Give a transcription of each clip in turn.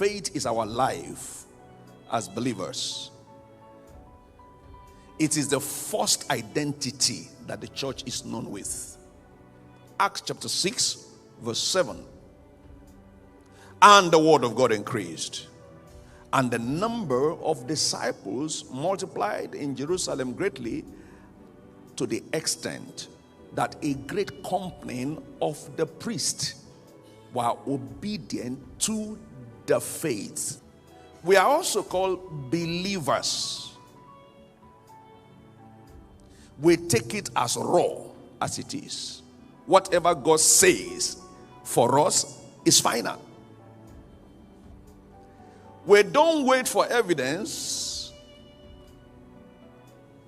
faith is our life as believers. It is the first identity that the church is known with. Acts chapter 6, verse 7. And the word of God increased, and the number of disciples multiplied in Jerusalem greatly, to the extent that a great company of the priests were obedient to the faith. We are also called believers. We take it as raw as it is. Whatever God says for us is final. We don't wait for evidence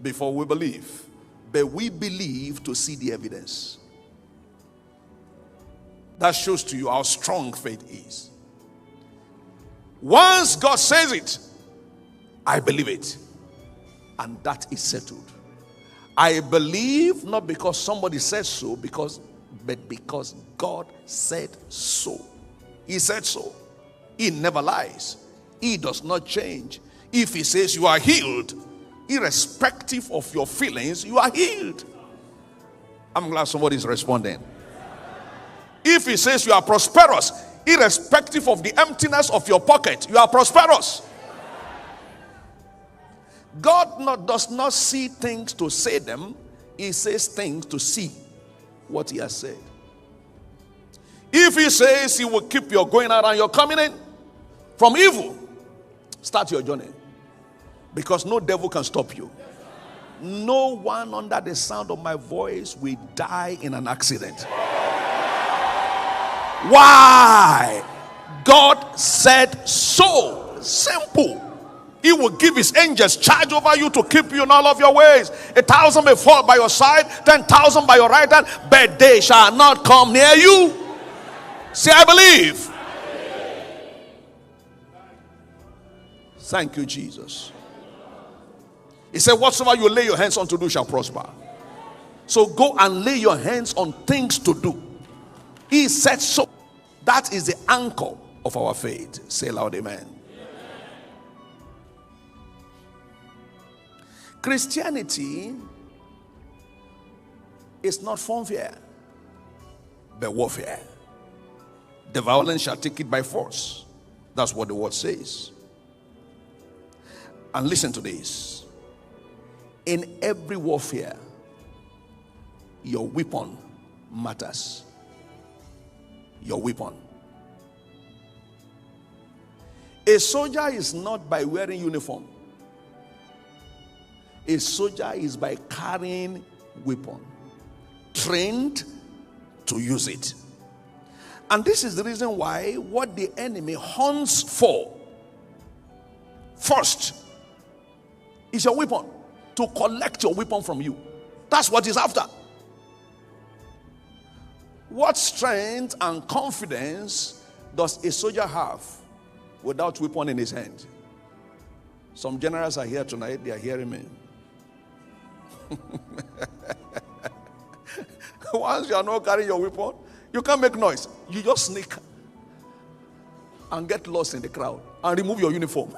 before we believe, but we believe to see the evidence. That shows to you how strong faith is. Once God says it, I believe it, and that is settled. I believe not because somebody said so, but because God said so. He said so. He never lies. He does not change. If he says you are healed, irrespective of your feelings, you are healed. I'm glad somebody is responding. If he says you are prosperous, irrespective of the emptiness of your pocket, you are prosperous. God does not see things to say them. He says things to see what he has said. If he says he will keep your going out and your coming in from evil, start your journey. Because no devil can stop you. No one under the sound of my voice will die in an accident. Why? God said so. Simple. He will give his angels charge over you to keep you in all of your ways. 1,000 may fall by your side, 10,000 by your right hand, but they shall not come near you. Say, I believe. Thank you, Jesus. He said, whatsoever you lay your hands on to do shall prosper. So go and lay your hands on things to do. He said so. That is the anchor of our faith. Say loud, amen. Christianity is not warfare, but warfare. The violent shall take it by force. That's what the word says. And listen to this. In every warfare, your weapon matters. Your weapon. A soldier is not by wearing uniform. A soldier is by carrying weapon, trained to use it. And this is the reason why what the enemy hunts for first is your weapon, to collect your weapon from you. That's what he's after. What strength and confidence does a soldier have without weapon in his hand? Some generals are here tonight, they are hearing me. Once you are not carrying your weapon, you can't make noise. You just sneak and get lost in the crowd and remove your uniform.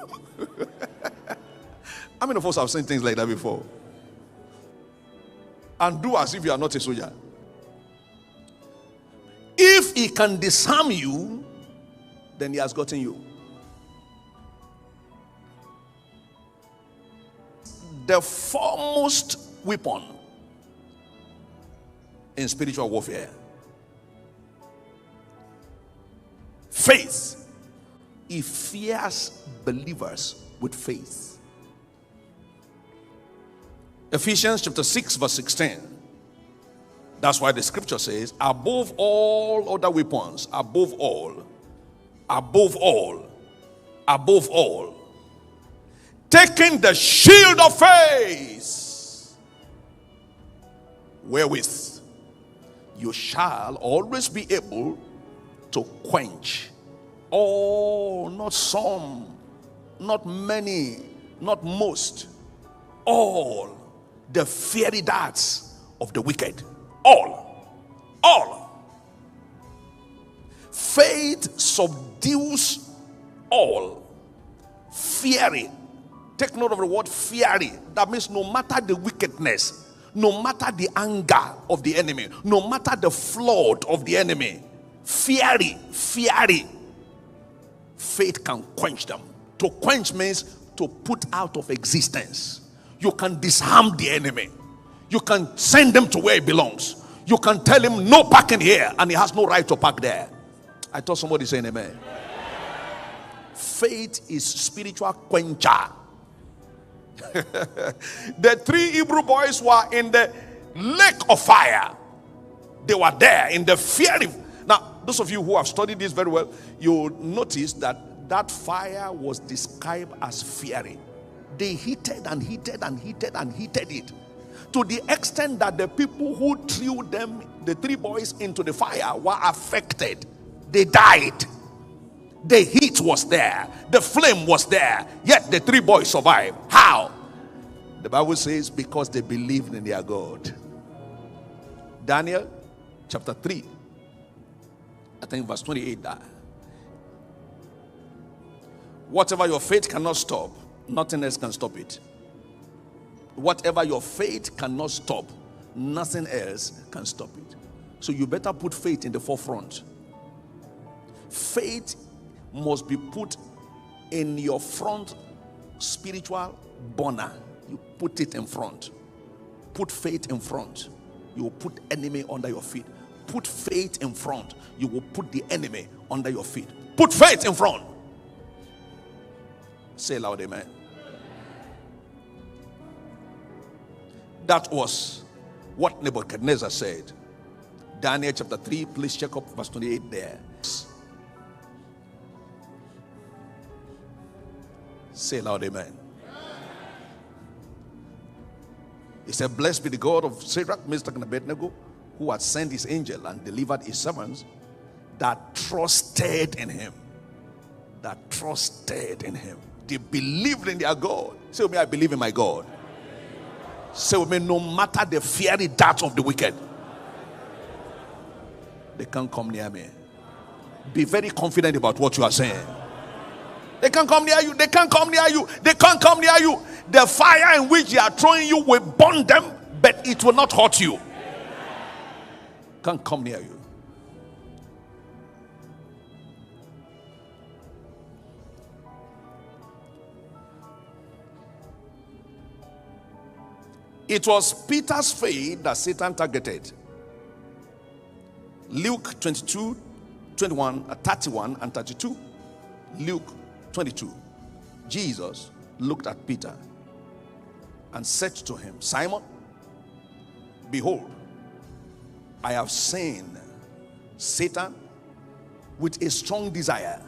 How many of us have seen things like that before? And do as if you are not a soldier. If he can disarm you, then he has gotten you. The foremost weapon in spiritual warfare, faith. He fears believers with faith. Ephesians chapter 6 verse 16. That's why the scripture says, above all other weapons, above all, taking the shield of faith, wherewith you shall always be able to quench all, not some, not many, not most, all the fiery darts of the wicked. All. Faith subdues all. Fiery. Take note of the word fiery. That means no matter the wickedness, no matter the anger of the enemy, no matter the flood of the enemy, fiery. Faith can quench them. To quench means to put out of existence. You can disarm the enemy. You can send them to where he belongs. You can tell him no parking here, and he has no right to park there. I thought somebody saying amen. Faith is spiritual quencher. The 3 Hebrew boys were in the lake of fire. They were there in the fiery. Now, those of you who have studied this very well, you notice that fire was described as fiery. They heated and heated and heated and heated it, to the extent that the people who threw them, the 3 boys, into the fire were affected. They died. The heat was there. The flame was there. Yet the 3 boys survived. How? The Bible says because they believed in their God. Daniel chapter 3. I think verse 28 there. Whatever your faith cannot stop, nothing else can stop it. Whatever your faith cannot stop, nothing else can stop it. So you better put faith in the forefront. Faith must be put in your front spiritual burner. You put it in front. Put faith in front. You will put enemy under your feet. Put faith in front. You will put the enemy under your feet. Put faith in front. Say loud, amen. That was what Nebuchadnezzar said. Daniel chapter 3, please check up verse 28 there. Say loud, amen. He said, blessed be the God of Shadrach, Meshach, and Abednego, who had sent his angel and delivered his servants that trusted in him. That trusted in him. They believed in their God. Say with me, I believe in my God. Say with me, no matter the fiery darts of the wicked, they can't come near me. Be very confident about what you are saying. They can't come near you. They can't come near you. They can't come near you. The fire in which they are throwing you will burn them, but it will not hurt you. Can't come near you. It was Peter's faith that Satan targeted. Luke 22, 21, 31 and 32. Luke 22. Jesus looked at Peter and said to him, Simon, behold, I have seen Satan with a strong desire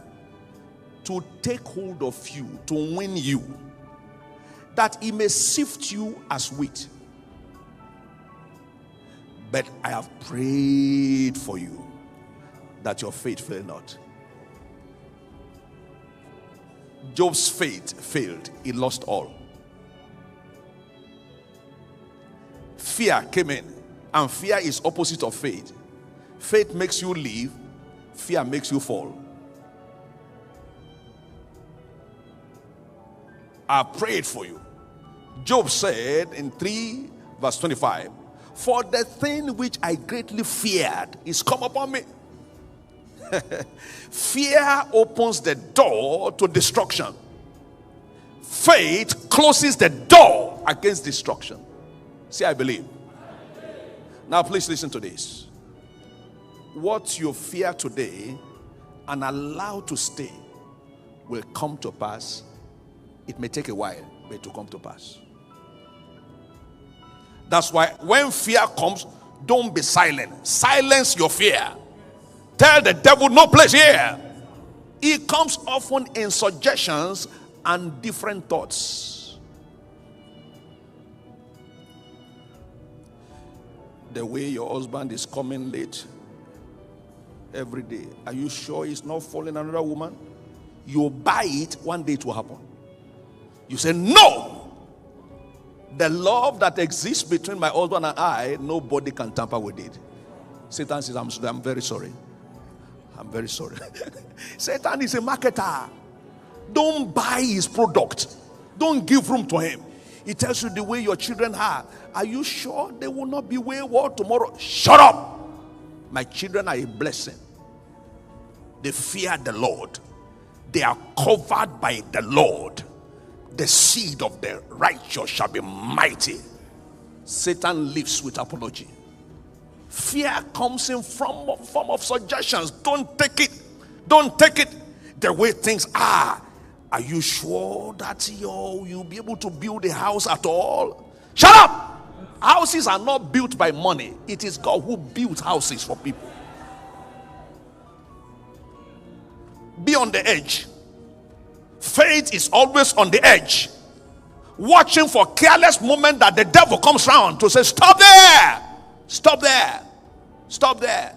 to take hold of you, to win you, that he may sift you as wheat. But I have prayed for you that your faith fail not. Job's faith failed. He lost all. Fear came in, and fear is opposite of faith. Faith makes you live. Fear makes you fall. I prayed for you. Job said in 3 verse 25, for the thing which I greatly feared is come upon me. Fear opens the door to destruction. Faith closes the door against destruction. See, I believe. Now please listen to this. What you fear today and allow to stay will come to pass. It may take a while, but it will come to pass. That's why when fear comes, don't be silent. Silence your fear. Tell the devil, no place here. It comes often in suggestions and different thoughts. The way your husband is coming late every day. Are you sure he's not following another woman? You buy it, one day it will happen. You say, no. The love that exists between my husband and I, nobody can tamper with it. Satan says, I'm very sorry. I'm very sorry. Satan is a marketer. Don't buy his product. Don't give room to him. He tells you the way your children are. Are you sure they will not be wayward tomorrow? Shut up. My children are a blessing. They fear the Lord. They are covered by the Lord. The seed of the righteous shall be mighty. Satan lives with apology. Fear comes in form of suggestions. Don't take it. Don't take it the way things are. Are you sure that you'll be able to build a house at all? Shut up! Houses are not built by money. It is God who built houses for people. Be on the edge. Faith is always on the edge, watching for careless moment that the devil comes round to say, stop there, stop there, stop there.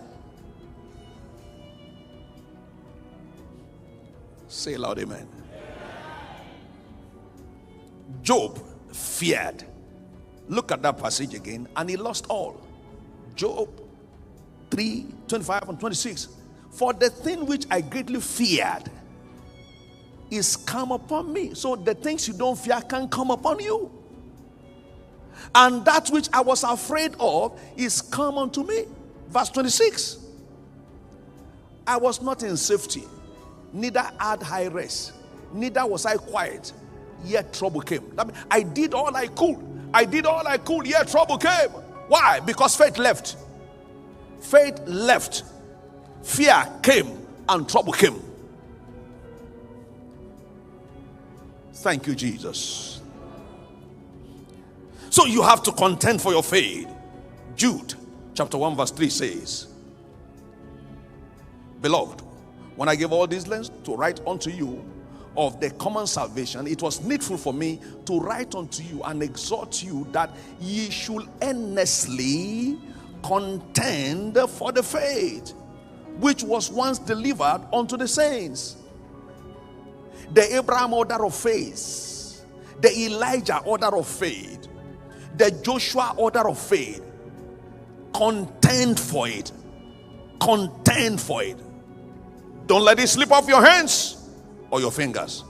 Say loud amen. Job feared. Look at that passage again, and he lost all. Job 3:25 and 26. For the thing which I greatly feared is come upon me. So the things you don't fear can come upon you. And that which I was afraid of is come unto me. Verse 26. I was not in safety, neither had high rest, neither was I quiet, yet trouble came. That means I did all I could. I did all I could, yet trouble came. Why? Because faith left. Faith left. Fear came and trouble came. Thank you, Jesus. So you have to contend for your faith. Jude chapter 1 verse 3 says, Beloved, when I gave all these lengths to write unto you of the common salvation, it was needful for me to write unto you and exhort you that ye should earnestly contend for the faith which was once delivered unto the saints. The Abraham order of faith, the Elijah order of faith, the Joshua order of faith. Contend for it. Contend for it. Don't let it slip off your hands or your fingers.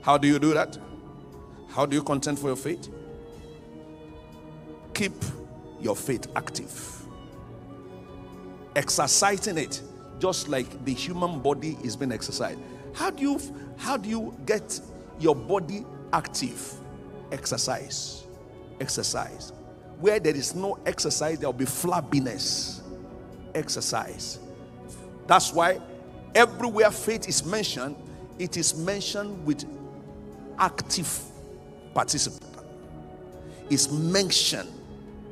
How do you do that? How do you contend for your faith? Keep your faith active. Exercising it just like the human body is being exercised. How do you get your body active? Exercise. Exercise. Where there is no exercise, there will be flabbiness. Exercise. That's why everywhere faith is mentioned, it is mentioned with active participant. It's mentioned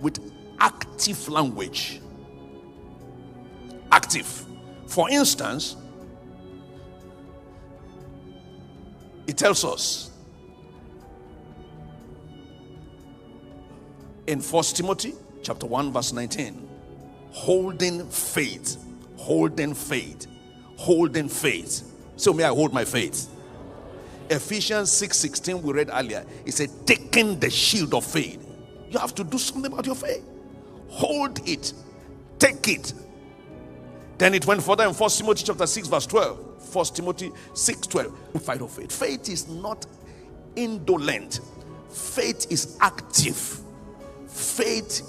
with active language. Active. For instance, it tells us in 1 Timothy chapter 1 verse 19, holding faith, holding faith, holding faith. So may I hold my faith. Ephesians 6:16 we read earlier, it said taking the shield of faith. You have to do something about your faith. Hold it, take it. Then it went further in 1 Timothy chapter 6 verse 12. 1 Timothy 6:12. Fight of faith. Faith is not indolent. Faith is active. Faith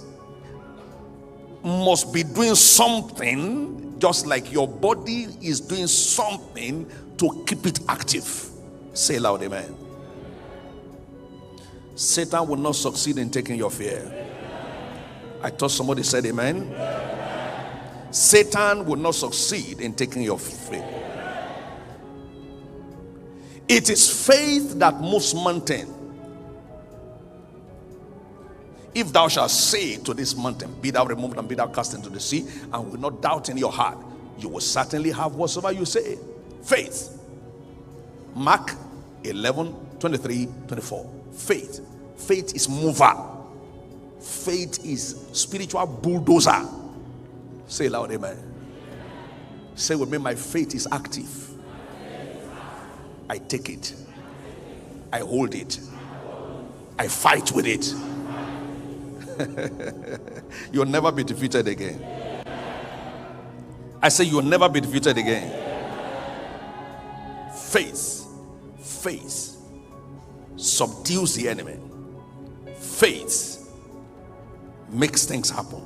must be doing something, just like your body is doing something to keep it active. Say loud amen. Satan will not succeed in taking your fear. I thought somebody said amen. Satan will not succeed in taking your faith. It is faith that moves mountain. If thou shalt say to this mountain, be thou removed and be thou cast into the sea, and will not doubt in your heart, you will certainly have whatsoever you say. Faith. Mark 11:23-24. Faith. Faith is mover. Faith is spiritual bulldozer. Say loud amen. Say with me, my faith is active. I take it. I hold it. I fight with it. You'll never be defeated again. I say you'll never be defeated again. Faith subdues the enemy. Faith makes things happen.